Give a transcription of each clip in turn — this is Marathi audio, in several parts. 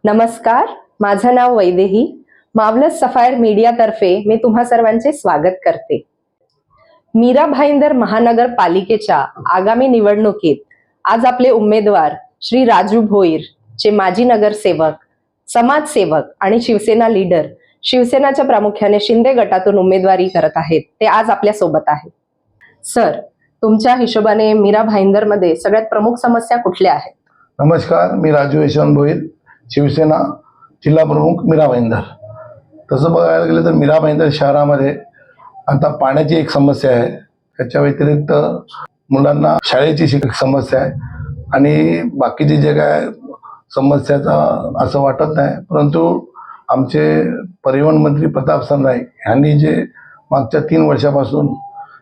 नमस्कार, माझं नाव वैदेही. मावलस सफायर मीडियातर्फे मी तुम्हा सर्वांचे स्वागत करते. मीरा भाईंदर महानगरपालिकेच्या आगामी निवडणुकीत आज आपले उमेदवार श्री राजू भोईर, जे माजी नगरसेवक, समाजसेवक आणि शिवसेना लीडर, शिवसेनाच्या प्रामुख्याने शिंदे गटातून उमेदवारी करत आहेत, ते आज आपल्या सोबत आहेत. सर, तुमच्या हिशोबाने मीरा भाईंदर मध्ये सगळ्यात प्रमुख समस्या कुठल्या आहेत? नमस्कार, मी राजू यशवंत भोईर, शिवसेना जिल्हा प्रमुख मीरा भाईंदर. तसं बघायला गेलं तर मीरा भाईंदर शहरामध्ये आता पाण्याची एक समस्या आहे. त्याच्या व्यतिरिक्त मुलांना शाळेची समस्या आहे आणि बाकीचे जे काय समस्याचा असं वाटत नाही. परंतु आमचे परिवहन मंत्री प्रताप सरनाईक यांनी जे मागच्या 3 वर्षापासून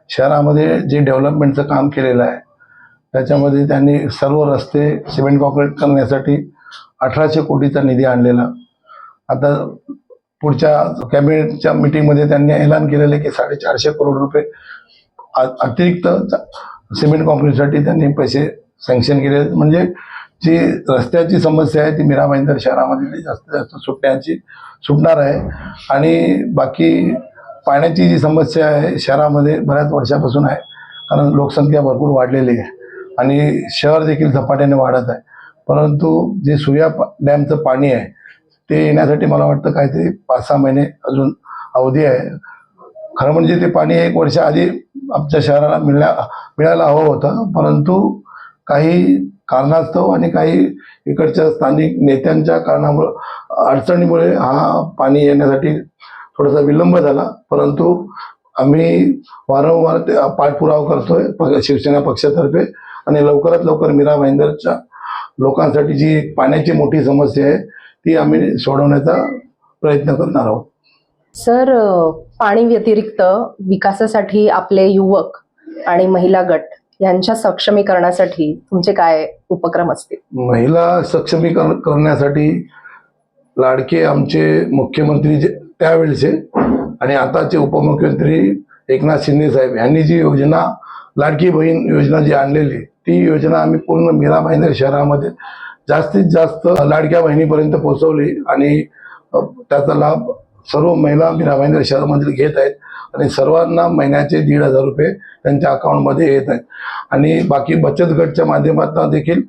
शहरामध्ये जे डेव्हलपमेंटचं काम केलेलं आहे, त्याच्यामध्ये त्यांनी सर्व रस्ते सिमेंट कॉन्क्रीट करण्यासाठी 1800 कोटीचा निधी आणलेला. आता पुढच्या कॅबिनेटच्या मीटिंगमध्ये त्यांनी ऐलान केलेलं आहे की 450 करोड रुपये अतिरिक्त सिमेंट कॉन्क्रीटसाठी त्यांनी पैसे सँक्शन केले. म्हणजे जी रस्त्याची समस्या आहे ती मीरा भाईंदर शहरामध्ये जास्तीत जास्त सुटणार आहे. आणि बाकी पाण्याची जी समस्या आहे शहरामध्ये बऱ्याच वर्षापासून आहे, कारण लोकसंख्या भरपूर वाढलेली आहे आणि शहर देखील झपाट्याने वाढत आहे. परंतु जे सूर्या डॅमचं पाणी आहे ते येण्यासाठी मला वाटतं काहीतरी 5-6 महिने अजून अवधी आहे. खरं म्हणजे ते पाणी 1 वर्ष आधी आमच्या शहराला मिळायला हवं होतं, परंतु काही कारणास्तव आणि काही इकडच्या स्थानिक नेत्यांच्या अडचणीमुळे हा पाणी येण्यासाठी थोडासा विलंब झाला. परंतु आम्ही वारंवार ते पाठपुरावा करतोय शिवसेना पक्षातर्फे आणि लवकरात लवकर मीरा भाईंदरच्या लोकांसाठी जी पाण्याची मोठी समस्या आहे ती आम्ही सोडवण्याचा प्रयत्न करणार आहोत. सर, पाणी व्यतिरिक्त विकासासाठी आपले युवक आणि महिला गट यांच्या सक्षमीकरणासाठी तुमचे काय उपक्रम असतील? महिला सक्षमीकरण करण्यासाठी लाडके आमचे मुख्यमंत्री त्यावेळेचे आणि आताचे उपमुख्यमंत्री एकनाथ शिंदे साहेब यांनी जी योजना लाडकी बहीण योजना जी आणलेली, ती योजना आम्ही पूर्ण मीरा भाईंदर शहरामध्ये जास्तीत जास्त लाडक्या बहिणीपर्यंत पोहोचवली आणि त्याचा लाभ सर्व महिला मीरा भाईंदर शहरामध्ये घेत आहेत आणि सर्वांना महिन्याचे 1,500 रुपये त्यांच्या अकाउंटमध्ये येत आहेत. आणि बाकी बचत गटच्या माध्यमातून देखील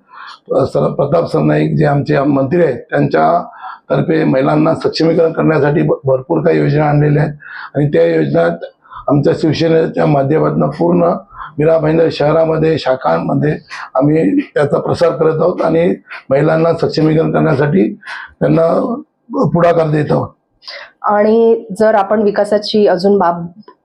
प्रताप सरनाईक जे आमचे मंत्री आहेत त्यांच्यातर्फे महिलांना सक्षमीकरण करण्यासाठी भरपूर काही योजना आणलेल्या आहेत आणि त्या योजनात आमच्या शिवसेनेच्या माध्यमातून पूर्ण मीरा भाईंदर शहरामध्ये शाखांमध्ये आम्ही त्याचा प्रसार करत आहोत आणि महिलांना सक्षमीकरण करण्यासाठी त्यांना पुढाकार देत आहोत. आणि जर आपण विकासाची अजून बाब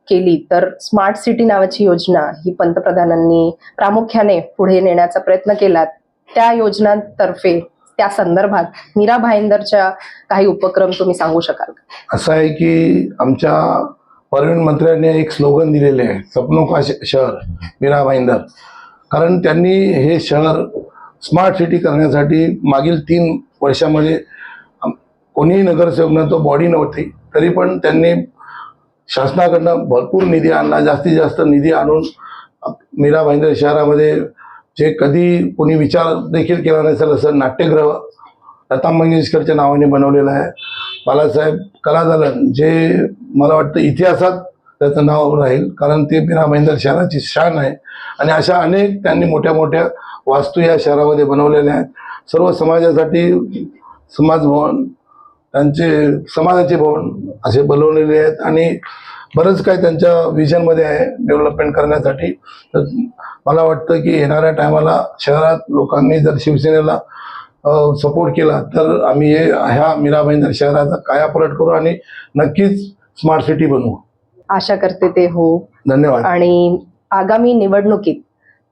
केली तर स्मार्ट सिटी नावाची योजना ही पंतप्रधानांनी प्रामुख्याने पुढे नेण्याचा प्रयत्न केला. त्या योजनांतर्फे त्या संदर्भात मीरा भाईंदरच्या काही उपक्रम तुम्ही सांगू शकाल का? असं आहे की आमच्या परिवहन मंत्र्यांनी एक स्लोगन दिलेले आहे, सपनों का शहर मीरा भाईंदर. कारण त्यांनी हे शहर स्मार्ट सिटी करण्यासाठी मागील 3 वर्षामध्ये कोणीही नगरसेवक न तो बॉडी नव्हती, तरी पण त्यांनी शासनाकडनं भरपूर निधी आणला. जास्तीत जास्त निधी आणून मीरा भाईंदर शहरामध्ये जे कधी कोणी विचार देखील केला नसेल असं नाट्यगृह लता मंगेशकरच्या नावाने बनवलेलं आहे. बालासाहेब कलादालन, जे मला वाटतं इतिहासात त्याचं नाव राहील, कारण ते मीरा भाईंदर शहराची शान आहे. आणि अशा अनेक त्यांनी मोठ्या मोठ्या वास्तू या शहरामध्ये बनवलेल्या आहेत. सर्व समाजासाठी समाज भवन, त्यांचे समाजाचे भवन असे बनवलेले आहेत आणि बरंच काही त्यांच्या विजनमध्ये आहे डेव्हलपमेंट करण्यासाठी. तर मला वाटतं की येणाऱ्या टायमाला शहरात लोकांनी जर शिवसेनेला सपोर्ट केला तर आम्ही ह्या मीरा भाईंदर शहराचा कायापालट करू आणि नक्कीच स्मार्ट सिटी बनवू. आशा करते ते हो. धन्यवाद. आणि आगामी निवडणुकीत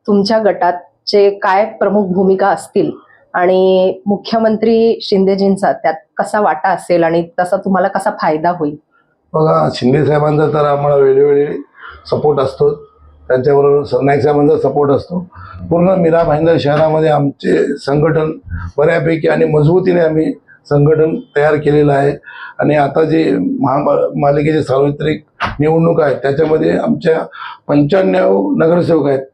तुमच्या गटाचे काय प्रमुख भूमिका असतील आणि मुख्यमंत्री शिंदेजींचा त्यात कसा वाटा असेल आणि तसा तुम्हाला कसा फायदा होईल? बघा, शिंदे साहेबांचा तर आम्हाला वेळोवेळी सपोर्ट असतो, त्यांच्याबरोबर सरनाईक साहेबांचा सपोर्ट असतो. पूर्ण मीरा भाईंदर शहरामध्ये आमचे संघटन बऱ्यापैकी आणि मजबूतीने आम्ही संघटन तयार केलेलं आहे. आणि आता जे महापालिकेचे सार्वत्रिक निवडणूक आहेत त्याच्यामध्ये आमच्या 95 नगरसेवक आहेत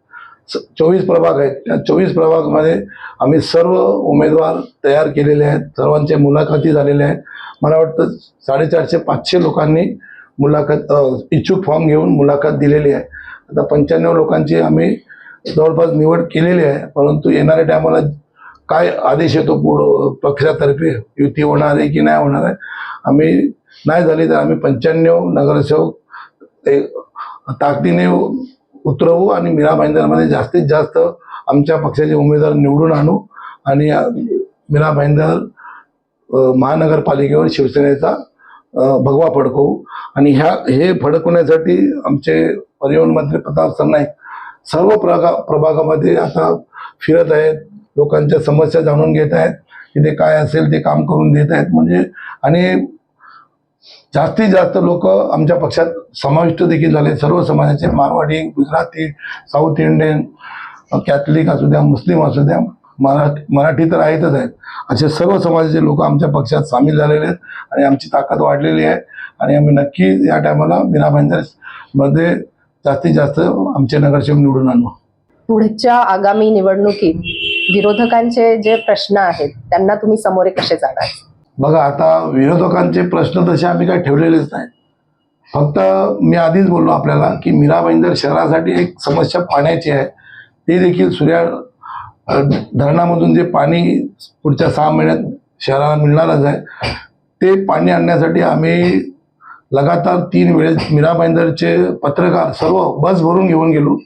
24 प्रभाग आहेत. त्या 24 प्रभागामध्ये आम्ही सर्व उमेदवार तयार केलेले आहेत. सर्वांच्या मुलाखती झालेल्या आहेत. मला वाटतं 450-500 लोकांनी इच्छुक फॉर्म घेऊन मुलाखत दिलेली आहे. आता 95 लोकांची आम्ही जवळपास निवड केलेली आहे. परंतु येणाऱ्या टायमाला काय आदेश येतो पक्षातर्फे युती होणार आहे की नाही होणार आहे, आम्ही नाही झाली तर आम्ही 95 नगरसेवक ताकदीने उतरवू आणि मीरा भाईंदरमध्ये जास्तीत जास्त आमच्या पक्षाचे उमेदवार निवडून आणू आणि मीरा भाईंदर महानगरपालिकेवर शिवसेनेचा भगवा फडकवू. आणि हे फडकवण्यासाठी आमचे परिवहन मंत्री प्रताप सरनाईक सर्व प्रभागामध्ये आता फिरत आहेत. लोकांच्या समस्या जाणून घेत आहेत. तिथे काय असेल ते काम करून देत आहेत. म्हणजे आणि जास्तीत जास्त लोक आमच्या पक्षात समाविष्ट देखील झाले. सर्व समाजाचे, Marwari, Gujarati, south Indian, Catholic असू द्या, मुस्लिम असू द्या, मराठी तर आहेतच आहेत. असे सर्व समाजाचे लोक आमच्या पक्षात सामील झालेले आहेत आणि आमची ताकद वाढलेली आहे. आणि आम्ही नक्की या टायमाला मीरा भाईंदरमध्ये जास्तीत जास्त आमचे नगरसेवक निवडून आणू. पुढच्या आगामी निवडणुकीत विरोधकांचे जे प्रश्न आहेत त्यांना तुम्ही समोरे कसे जाणार? बघा, आता विरोधकांचे प्रश्न तसे आम्ही काही ठेवलेलेच नाही. फक्त मी आधीच बोललो आपल्याला की मीरा भाईंदर शहरासाठी एक समस्या पाण्याची आहे. ते देखील सूर्या धरणामधून जे पाणी पुढच्या 6 महिन्यात शहराला मिळणारच आहे, ते पाणी आणण्यासाठी आम्ही लगातार 3 वेळेस मीरा भाईंदरचे पत्रकार सर्व बस भरून घेऊन गेलो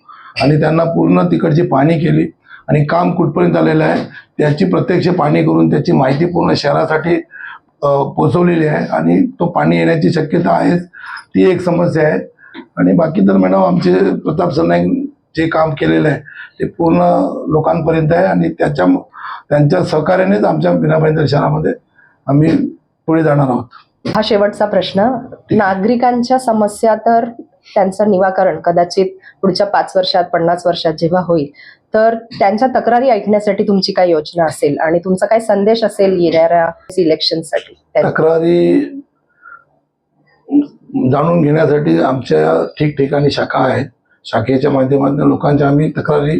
आणि त्यांना पूर्ण तिकडची पाहणी केली आणि काम कुठपर्यंत आलेलं आहे त्याची प्रत्यक्ष पाहणी करून त्याची माहिती पूर्ण शहरासाठी पोचवलेली आहे. आणि तो पाणी येण्याची शक्यता आहेच, ती एक समस्या आहे. आणि बाकी तर मॅडम आमचे प्रताप सरनाईक जे काम केलेलं आहे ते पूर्ण लोकांपर्यंत आहे आणि त्यांच्या सहकार्यानेच आमच्या मीरा भाईंदर शहरामध्ये आम्ही पुढे जाणार आहोत. हा शेवटचा प्रश्न. नागरिकांच्या समस्या तर त्यांचं निराकरण कदाचित पुढच्या 5 वर्षात 50 वर्षात जेव्हा होईल, तर त्यांच्या तक्रारी ऐकण्यासाठी तुमची काय योजना असेल आणि तुमचा काय संदेश असेल येणाऱ्या इलेक्शनसाठी? तक्रारी जाणून घेण्यासाठी आमच्या ठिकठिकाणी शाखा आहेत. शाखेच्या माध्यमातून लोकांच्या आम्ही तक्रारी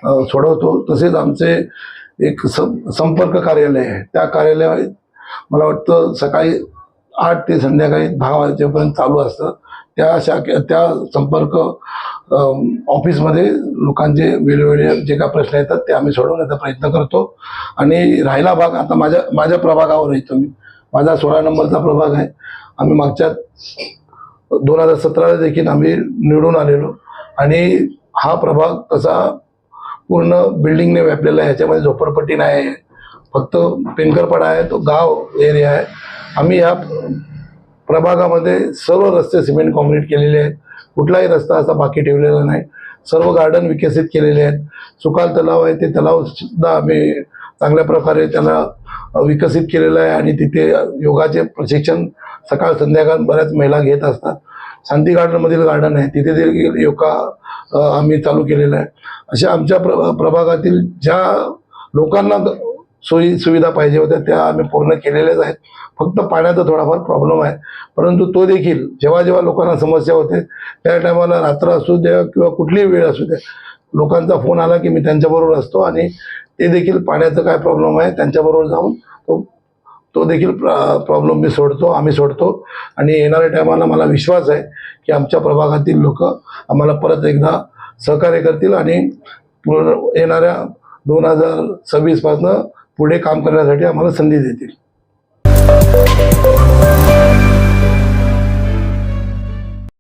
सोडवतो. तसेच आमचे एक संपर्क कार्यालय आहे. त्या कार्यालयात मला वाटतं सकाळी 8 ते संध्याकाळी 10 वाजेपर्यंत चालू असतं. त्या संपर्क ऑफिसमध्ये लोकांचे वेगवेगळे जे काही प्रश्न येतात ते आम्ही सोडवण्याचा प्रयत्न करतो. आणि राहिला भाग आता माझ्या प्रभागावर येतो मी. माझा 16 नंबरचा प्रभाग आहे. आम्ही मागच्या 2017ला देखील आम्ही निवडून आलेलो आणि हा प्रभाग तसा पूर्ण बिल्डिंगने व्यापलेला आहे. ह्याच्यामध्ये झोपडपट्टी नाही आहे, फक्त पेनकरपाडा आहे, तो गाव एरिया आहे. आम्ही या प्रभागामध्ये सर्व रस्ते सिमेंट कॉन्क्रीट केलेले आहेत. कुठलाही रस्ता असा बाकी ठेवलेला नाही. सर्व गार्डन विकसित केलेले आहेत. सुकाल तलाव आहे, ते तलाव सुद्धा आम्ही चांगल्या प्रकारे त्याला विकसित केलेलं आहे आणि तिथे योगाचे प्रशिक्षण सकाळ संध्याकाळ बऱ्याच महिला घेत असतात. शांती गार्डनमधील गार्डन आहे, तिथे देखील योगा आम्ही चालू केलेला आहे. अशा आमच्या प्रभागातील ज्या लोकांना सोयी सुविधा पाहिजे होत्या त्या आम्ही पूर्ण केलेल्याच आहेत. फक्त पाण्याचा थोडाफार प्रॉब्लेम आहे, परंतु तो देखील जेव्हा जेव्हा लोकांना समस्या होते त्या टायमाला रात्र असू द्या किंवा कुठलीही वेळ असू द्या, लोकांचा फोन आला की मी त्यांच्याबरोबर असतो आणि ते देखील पाण्याचं काय प्रॉब्लेम आहे त्यांच्याबरोबर जाऊन तो देखील प्रॉब्लेम आम्ही सोडतो. आणि येणाऱ्या टायमाला मला विश्वास आहे की आमच्या प्रभागातील लोक आम्हाला परत एकदा सहकार्य करतील आणि येणाऱ्या 2026 पासून पुढे काम करण्यासाठी आम्हाला संधी देतील.